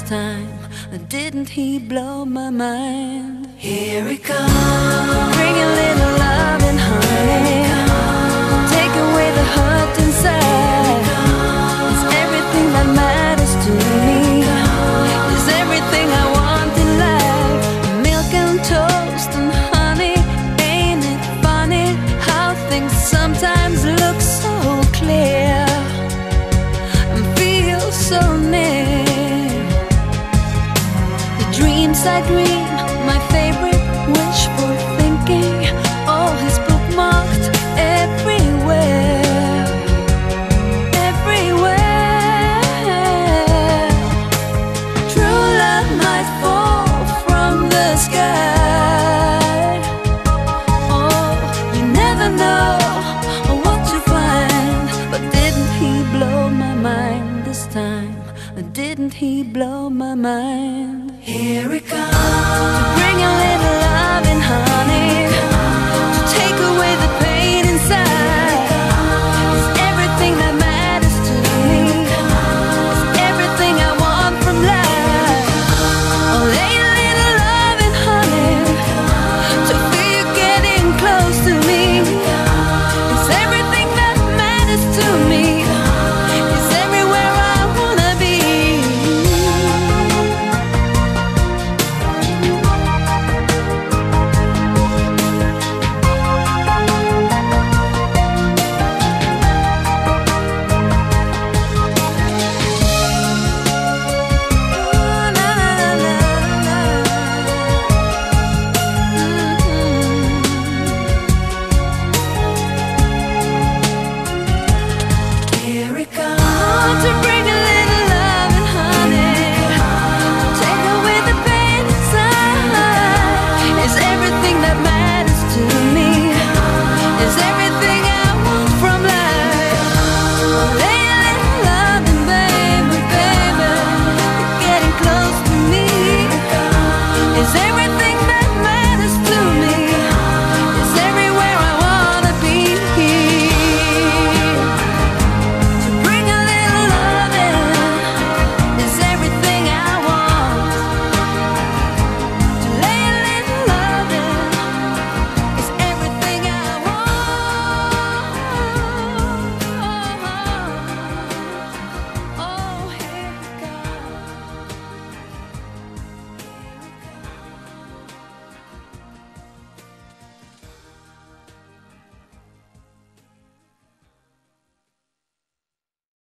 time, didn't he blow my mind? Here he comes, bring a little love and honey, take away the hurt inside. It's everything that matters to me, it's everything I want in life. Milk and toast and honey, ain't it funny how things sometimes look so clear and feel so near. The dreams I dream